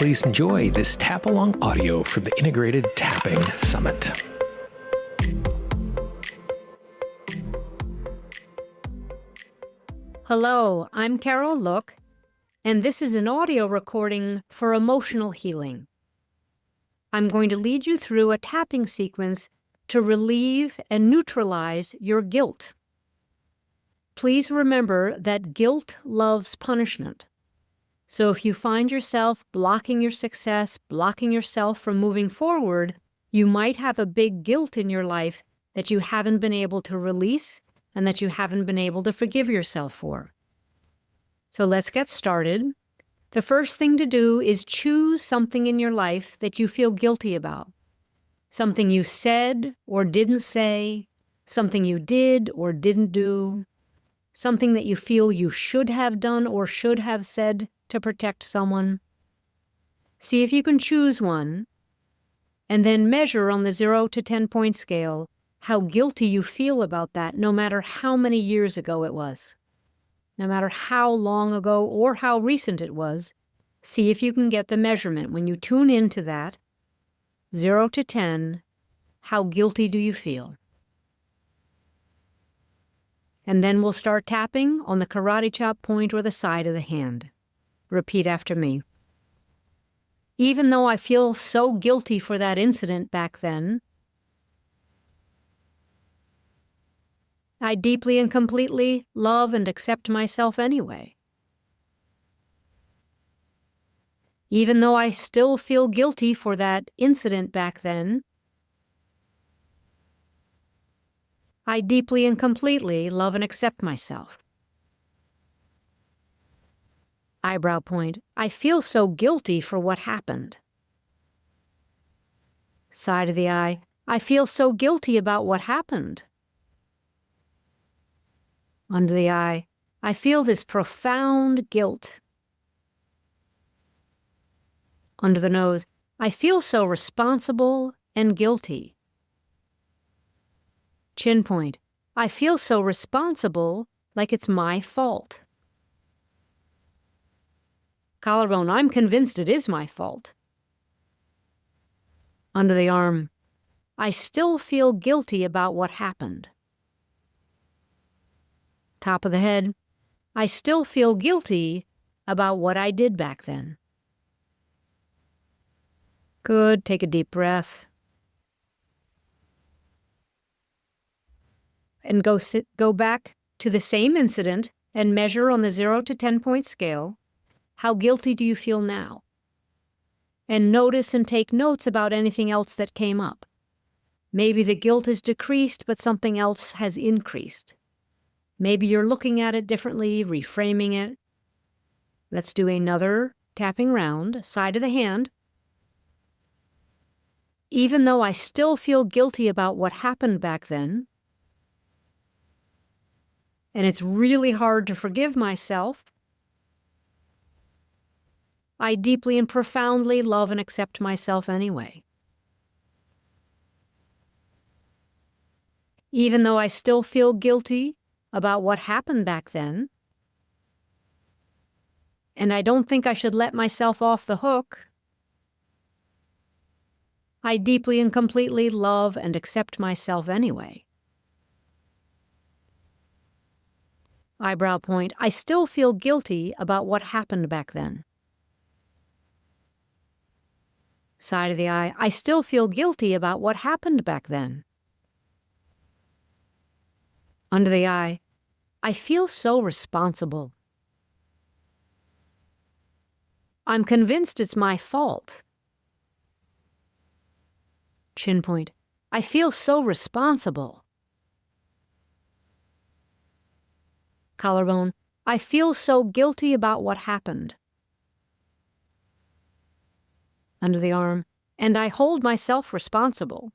please enjoy this tap-along audio from the Integrated Tapping Summit. Hello, I'm Carol Look, and this is an audio recording for emotional healing. I'm going to lead you through a tapping sequence to relieve and neutralize your guilt. Please remember that guilt loves punishment. So if you find yourself blocking your success, blocking yourself from moving forward, you might have a big guilt in your life that you haven't been able to release and that you haven't been able to forgive yourself for. So let's get started. The first thing to do is choose something in your life that you feel guilty about. Something you said or didn't say, something you did or didn't do, something that you feel you should have done or should have said to protect someone. See if you can choose one, and then measure on the 0 to 10-point scale how guilty you feel about that, no matter how many years ago it was. No matter how long ago or how recent it was, see if you can get the measurement. When you tune into that, 0 to 10, how guilty do you feel? And then we'll start tapping on the karate chop point or the side of the hand. Repeat after me. Even though I feel so guilty for that incident back then, I deeply and completely love and accept myself anyway. Even though I still feel guilty for that incident back then, I deeply and completely love and accept myself. Eyebrow point. I feel so guilty for what happened. Side of the eye. I feel so guilty about what happened. Under the eye. I feel this profound guilt. Under the nose. I feel so responsible and guilty. Chin point. I feel so responsible, like it's my fault. Collarbone. I'm convinced it is my fault. Under the arm. I still feel guilty about what happened. Top of the head. I still feel guilty about what I did back then. Good. Take a deep breath. And go back to the same incident and measure on the 0 to 10-point scale. How guilty do you feel now? And notice and take notes about anything else that came up. Maybe the guilt is decreased, but something else has increased. Maybe you're looking at it differently, reframing it. Let's do another tapping round, side of the hand. Even though I still feel guilty about what happened back then, and it's really hard to forgive myself, I deeply and profoundly love and accept myself anyway. Even though I still feel guilty about what happened back then, and I don't think I should let myself off the hook, I deeply and completely love and accept myself anyway. Eyebrow point. I still feel guilty about what happened back then. Side of the eye. I still feel guilty about what happened back then. Under the eye. I feel so responsible. I'm convinced it's my fault. Chin point. I feel so responsible. Collarbone. I feel so guilty about what happened. Under the arm. And I hold myself responsible.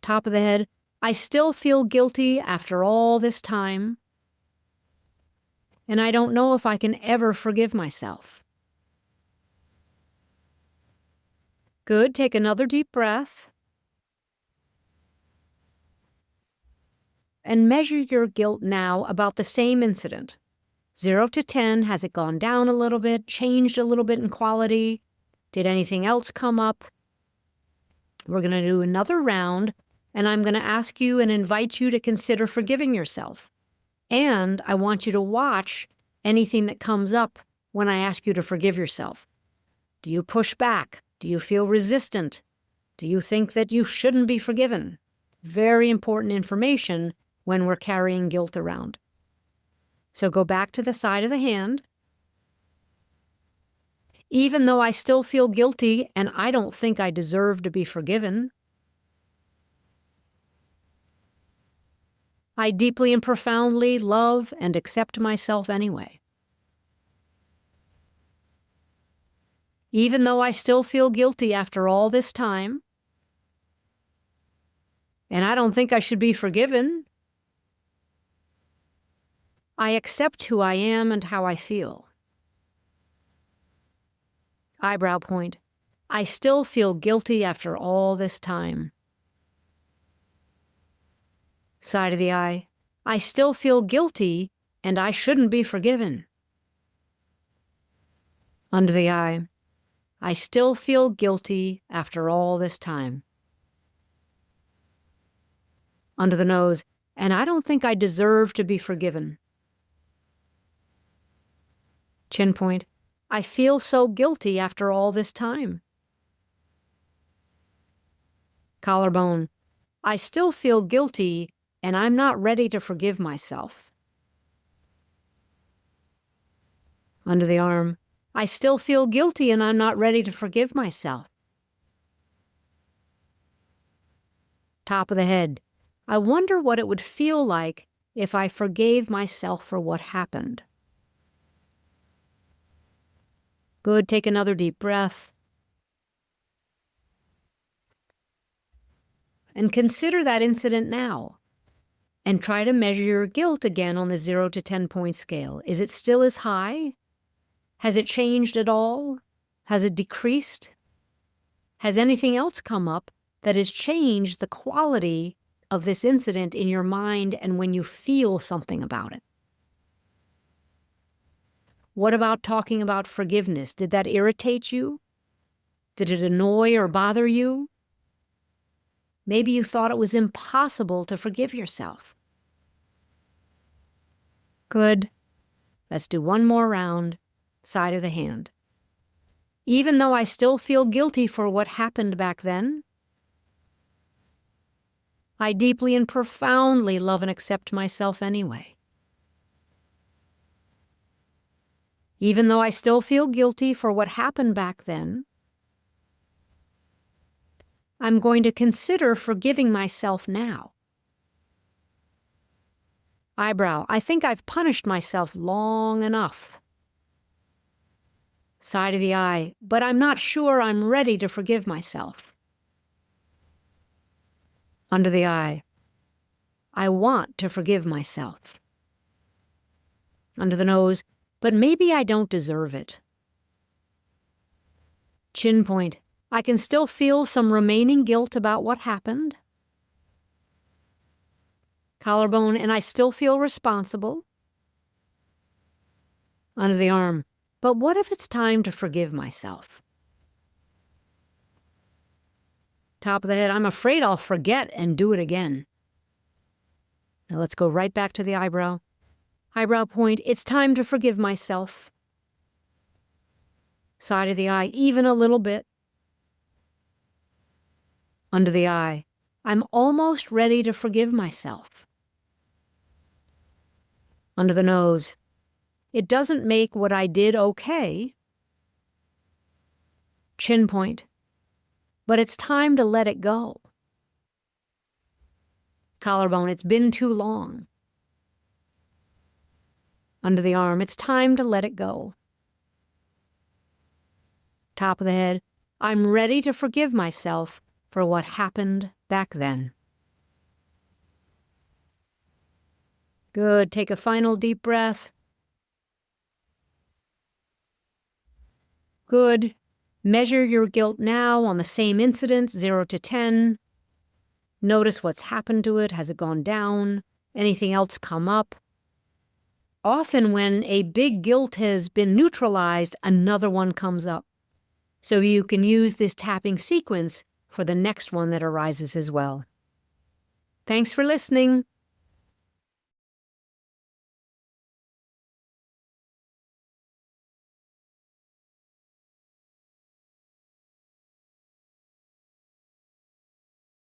Top of the head. I still feel guilty after all this time. And I don't know if I can ever forgive myself. Good. Take another deep breath. And measure your guilt now about the same incident. 0 to 10, has it gone down a little bit, changed a little bit in quality? Did anything else come up? We're going to do another round, and I'm going to ask you and invite you to consider forgiving yourself. And I want you to watch anything that comes up when I ask you to forgive yourself. Do you push back? Do you feel resistant? Do you think that you shouldn't be forgiven? Very important information when we're carrying guilt around. So go back to the side of the hand. Even though I still feel guilty and I don't think I deserve to be forgiven, I deeply and profoundly love and accept myself anyway. Even though I still feel guilty after all this time, and I don't think I should be forgiven, I accept who I am and how I feel. Eyebrow point. I still feel guilty after all this time. Side of the eye. I still feel guilty and I shouldn't be forgiven. Under the eye. I still feel guilty after all this time. Under the nose. And I don't think I deserve to be forgiven. Chin point. I feel so guilty after all this time. Collarbone. I still feel guilty and I'm not ready to forgive myself. Under the arm. I still feel guilty and I'm not ready to forgive myself. Top of the head. I wonder what it would feel like if I forgave myself for what happened. Good. Take another deep breath. And consider that incident now. And try to measure your guilt again on the 0 to 10 point scale. Is it still as high? Has it changed at all? Has it decreased? Has anything else come up that has changed the quality of this incident in your mind and when you feel something about it? What about talking about forgiveness? Did that irritate you? Did it annoy or bother you? Maybe you thought it was impossible to forgive yourself. Good. Let's do one more round, side of the hand. Even though I still feel guilty for what happened back then, I deeply and profoundly love and accept myself anyway. Even though I still feel guilty for what happened back then, I'm going to consider forgiving myself now. Eyebrow. I think I've punished myself long enough. Side of the eye. But I'm not sure I'm ready to forgive myself. Under the eye. I want to forgive myself. Under the nose. But maybe I don't deserve it. Chin point. I can still feel some remaining guilt about what happened. Collarbone. And I still feel responsible. Under the arm. But what if it's time to forgive myself? Top of the head. I'm afraid I'll forget and do it again. Now let's go right back to the eyebrow. Eyebrow point. It's time to forgive myself. Side of the eye. Even a little bit. Under the eye. I'm almost ready to forgive myself. Under the nose. It doesn't make what I did okay. Chin point. But it's time to let it go. Collarbone. It's been too long. Under the arm. It's time to let it go. Top of the head. I'm ready to forgive myself for what happened back then. Good. Take a final deep breath. Good. Measure your guilt now on the same incident, 0 to 10. Notice what's happened to it. Has it gone down? Anything else come up? Often when a big guilt has been neutralized, another one comes up. So you can use this tapping sequence for the next one that arises as well. Thanks for listening.